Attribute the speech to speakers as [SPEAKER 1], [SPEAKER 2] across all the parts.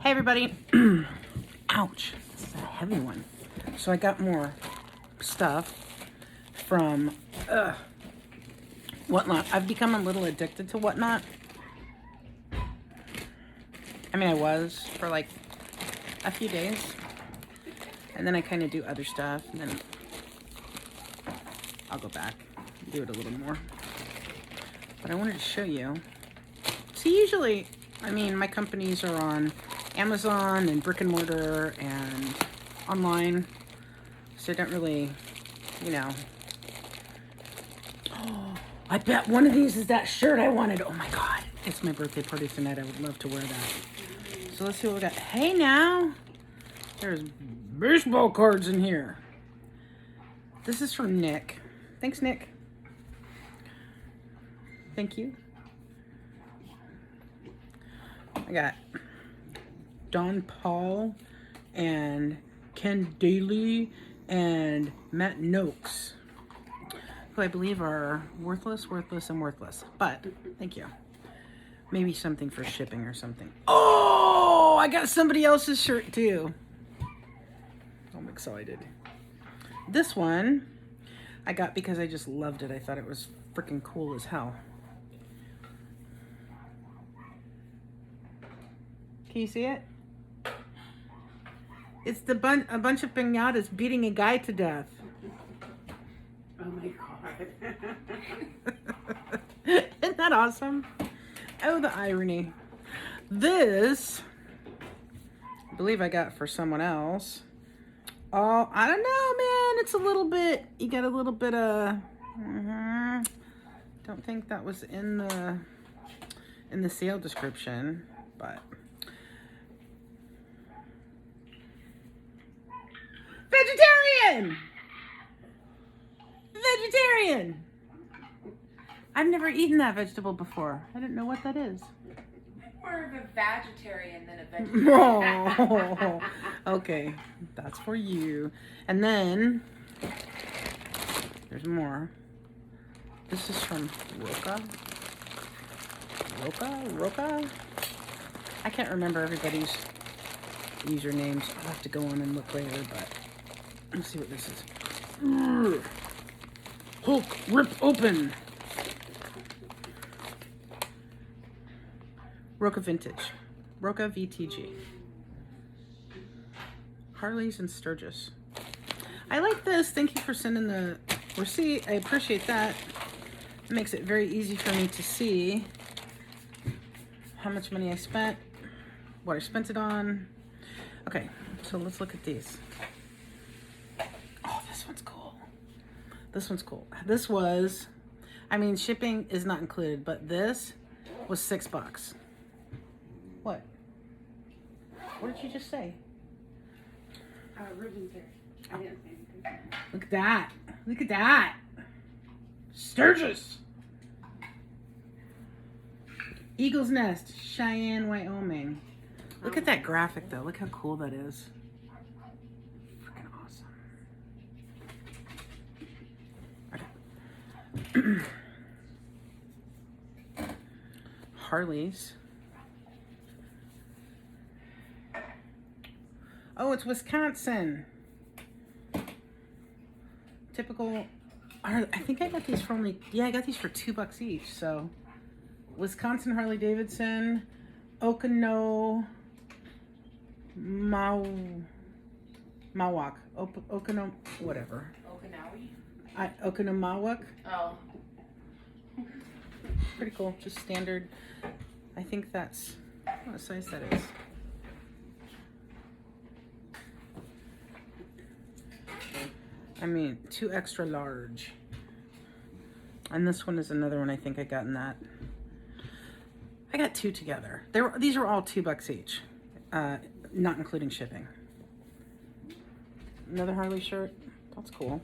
[SPEAKER 1] Hey everybody. Ouch, this is a heavy one. So I got more stuff from WhatNot. I've become a little addicted to WhatNot. I mean, I was for like a few days, and then I kind of do other stuff, and then I'll go back and do it a little more. But I wanted to show you. See, usually, I mean, my companies are on Amazon and brick and mortar and online, so I don't really, you know. Oh, I bet one of these is that shirt I wanted. Oh my God, it's my birthday party tonight. I would love to wear that. So let's see what we got. Hey now, there's baseball cards in here. This is from Nick. Thanks, Nick. Thank you. I got Don Paul and Ken Daly and Matt Noakes, who I believe are worthless, and worthless. But thank you. Maybe something for shipping or something. Oh, I got somebody else's shirt too. I'm excited. This one I got because I just loved it. I thought it was freaking cool as hell. Can you see it? It's a bunch of piñatas beating a guy to death.
[SPEAKER 2] Oh my God.
[SPEAKER 1] Isn't that awesome? Oh, the irony. This, I believe I got for someone else. Oh, I don't know, man. It's a little bit, you got a little bit of, don't think that was in the sale description, but. Vegetarian! Vegetarian! I've never eaten that vegetable before. I didn't know what that is.
[SPEAKER 2] More of a vegetarian than a vegetarian.
[SPEAKER 1] Oh, okay. That's for you. And then, there's more. This is from Roca. Roca? I can't remember everybody's usernames. I'll have to go on and look later, but let's see what this is. Hulk rip open. Roca Vintage. Roca VTG. Harleys and Sturgis. I like this. Thank you for sending the receipt. I appreciate that. It makes it very easy for me to see how much money I spent, what I spent it on. Okay, so let's look at these. Oh, this one's cool. This one's cool. This was, I mean, shipping is not included, but this was $6. What? What did you just say?
[SPEAKER 2] Ribbons there. I didn't say anything.
[SPEAKER 1] Look at that. Look at that. Sturgis. Eagle's Nest, Cheyenne, Wyoming. Look at that graphic though. Look how cool that is. Freaking awesome. Okay. Harleys. Oh, it's Wisconsin. Typical. I think I got these for only, yeah, I got these for $2 each. So, Wisconsin Harley Davidson, Okino, Mawak, Okino, whatever.
[SPEAKER 2] Okinawi?
[SPEAKER 1] Okinomawak.
[SPEAKER 2] Oh.
[SPEAKER 1] Pretty cool. Just standard. I think that's what size that is. I mean, 2 extra large. And this one is another one I think I got in that. I got 2 together. These are all $2 each, not including shipping. Another Harley shirt. That's cool.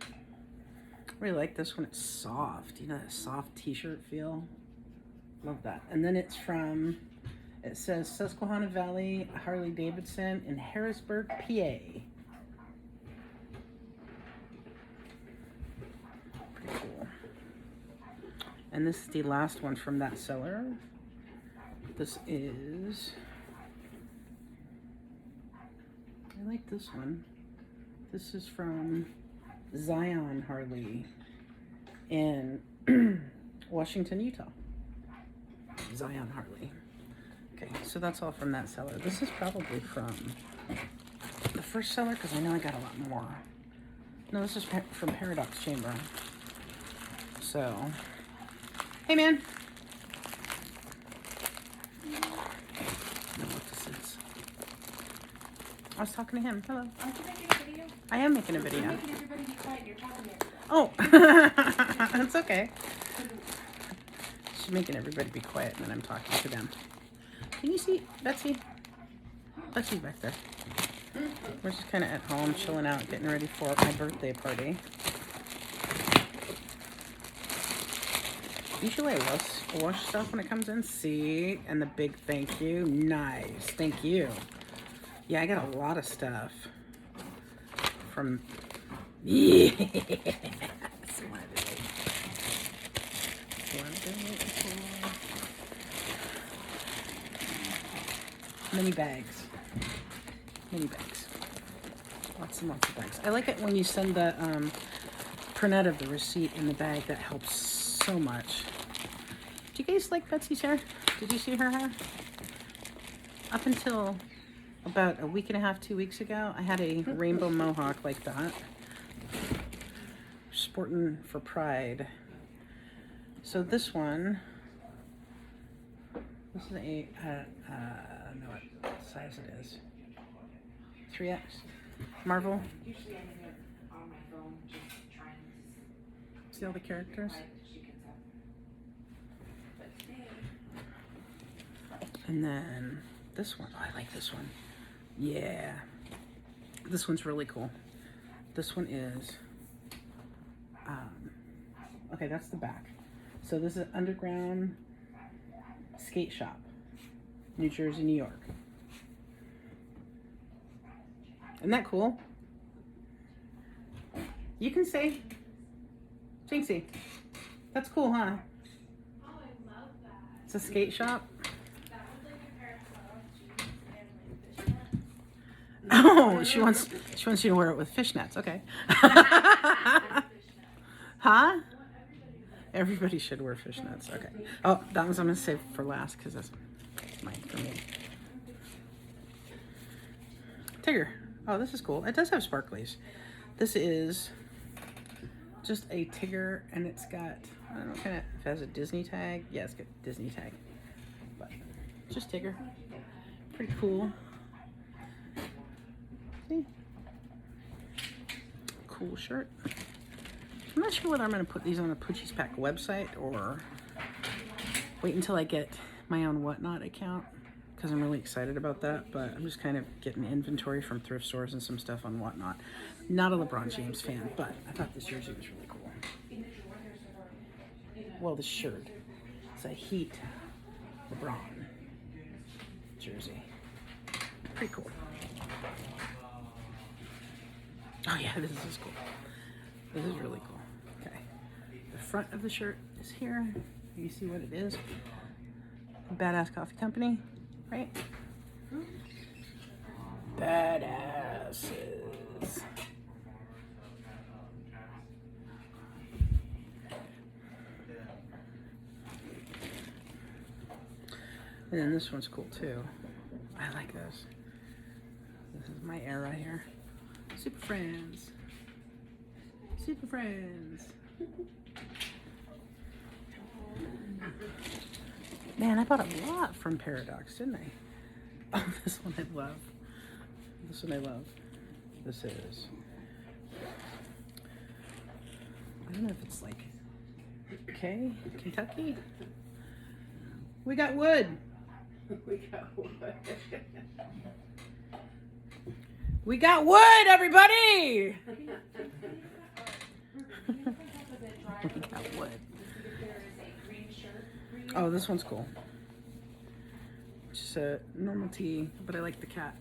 [SPEAKER 1] I really like this one. It's soft. You know that soft t-shirt feel? Love that. And then it's from, it says Susquehanna Valley Harley Davidson in Harrisburg, PA. Cool. And this is the last one from that seller. This is I like this one. This is from Zion Harley in Washington, Utah. Zion Harley. Okay, so that's all from that seller. This is probably from the first seller because I know I got a lot more. No, this is from Paradox Chamber. So, hey man. I don't know what this is. I was talking to him. Hello.
[SPEAKER 2] Aren't you making a video?
[SPEAKER 1] I am making a video.
[SPEAKER 2] You're making everybody be quiet. You're talking to everybody.
[SPEAKER 1] Oh, that's okay. She's making everybody be quiet and then I'm talking to them. Can you see Betsy? Betsy's back there. We're just kind of at home, chilling out, getting ready for my birthday party. Usually I wash stuff when it comes in. See? And the big thank you. Nice. Thank you. Yeah, I got a lot of stuff from... Yeah! Mini bags. Mini bags. Lots and lots of bags. I like it when you send the printout of the receipt in the bag. That helps so much. Do you guys like Betsy's hair? Did you see her hair? Up until about a week and a half, 2 weeks ago, I had a rainbow mohawk like that. Sporting for pride. So this one, this is a, I don't know what size it is. 3X. Marvel.
[SPEAKER 2] Usually I'm in here on my phone just trying to
[SPEAKER 1] See all the characters?
[SPEAKER 2] she gets up. But today,
[SPEAKER 1] And then this one. Oh, I like this one. Yeah. This one's really cool. This one is, okay, that's the back. So this is Underground Skate Shop, New Jersey, New York. Isn't that cool? You can say, Jinxie, that's cool, huh?
[SPEAKER 3] Oh, I love that.
[SPEAKER 1] It's a skate shop.
[SPEAKER 3] That was like a pair of jeans and like fishnets.
[SPEAKER 1] Oh, she wants you to wear it with fishnets. Okay. Huh? Everybody should wear fishnets. Okay. Oh, that one's I'm gonna save for last because that's mine for me. Tigger. Oh, this is cool. It does have sparklies. This is just a Tigger, and it's got, I don't know, kind of, if it has a Disney tag. Yeah, it's got a Disney tag. But just Tigger. Pretty cool. See? Cool shirt. I'm not sure whether I'm going to put these on the Poochie's Pack website or wait until I get my own WhatNot account because I'm really excited about that. But I'm just kind of getting inventory from thrift stores and some stuff on WhatNot. Not a LeBron James fan, but I thought this jersey was really cool. Well, the shirt. It's a Heat LeBron jersey. Pretty cool. Oh yeah, this is cool. This is really cool. Okay. The front of the shirt is here. You see what it is. Badass Coffee Company, right? Badasses. And then this one's cool too. I like this. This is my era here. Super Friends. Super Friends. Man, I bought a lot from Paradox, didn't I? Oh, this one I love. This one I love. This is, I don't know if it's like, okay, Kentucky. We got wood.
[SPEAKER 2] we got wood.
[SPEAKER 1] We got wood, everybody! We got wood. Oh, this one's cool. Just a normal tee, but I like the cat.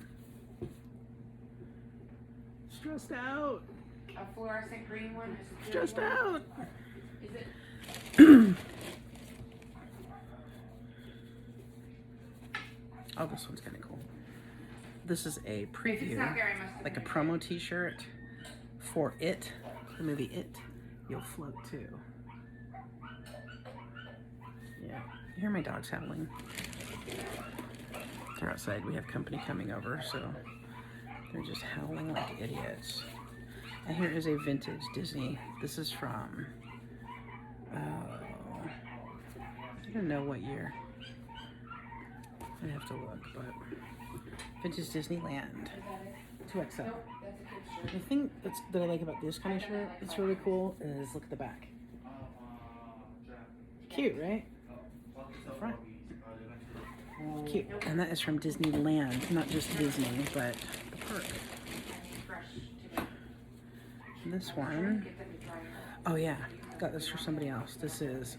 [SPEAKER 1] Stressed out.
[SPEAKER 2] A fluorescent green one.
[SPEAKER 1] Stressed out.
[SPEAKER 2] Is it?
[SPEAKER 1] Oh, this one's kind of cool. this is a
[SPEAKER 2] If it's
[SPEAKER 1] preview,
[SPEAKER 2] not there, I must have
[SPEAKER 1] like a
[SPEAKER 2] moved
[SPEAKER 1] promo t-shirt for It, the movie It. You'll float too. Yeah, you hear my dogs howling. They're outside. We have company coming over, so they're just howling like idiots. And here is a vintage Disney. This is from, I don't know what year. I'd have to look, but vintage Disneyland. 2XL.
[SPEAKER 2] Nope, that's a kid's shirt.
[SPEAKER 1] The thing that I like about this kind of shirt, it's really cool, is look at the back. Cute, right? The front. Cute. And that is from Disneyland, not just Disney, but the park.
[SPEAKER 2] Fresh to me.
[SPEAKER 1] And this one,
[SPEAKER 2] Get them to dry out.
[SPEAKER 1] oh yeah, got this for somebody else. This is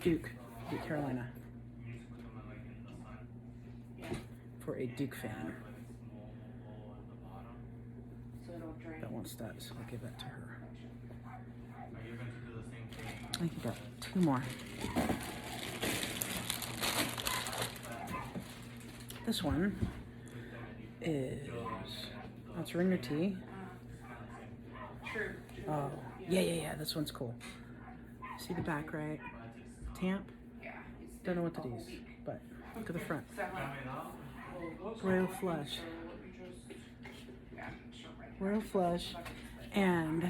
[SPEAKER 1] Duke Carolina. For a Duke fan
[SPEAKER 2] So it'll drain.
[SPEAKER 1] that wants that, so I'll give that to her. I think you got 2 more. This one is, oh, it's Ringer Tea.
[SPEAKER 2] True.
[SPEAKER 1] Oh, yeah, this one's cool. See the back, right? Tamp.
[SPEAKER 2] Yeah. It's
[SPEAKER 1] Don't know what
[SPEAKER 2] been
[SPEAKER 1] to
[SPEAKER 2] a whole
[SPEAKER 1] use,
[SPEAKER 2] week.
[SPEAKER 1] but look at the front.
[SPEAKER 2] So like,
[SPEAKER 1] Royal Flush.
[SPEAKER 2] yeah, sure, right.
[SPEAKER 1] Royal Flush and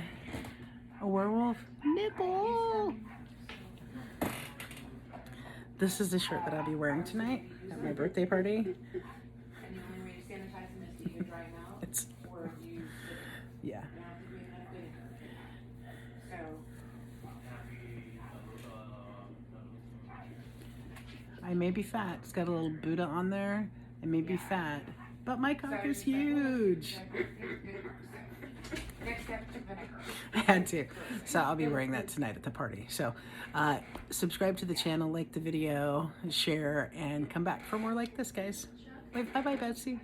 [SPEAKER 1] a werewolf nipple. This is the shirt that I'll be wearing tonight at my birthday party.
[SPEAKER 2] And the only way to sanitize them is to either dry them out
[SPEAKER 1] It's,
[SPEAKER 2] or use the,
[SPEAKER 1] yeah.
[SPEAKER 2] you don't have to do enough vinegar. So,
[SPEAKER 1] I may be fat. It's got a little Buddha on there. I may be fat, but my cock is
[SPEAKER 2] so
[SPEAKER 1] huge.
[SPEAKER 2] next step to vinegar.
[SPEAKER 1] I had to. So I'll be wearing that tonight at the party. So subscribe to the channel, like the video, share, and come back for more like this, guys. Bye-bye, Betsy.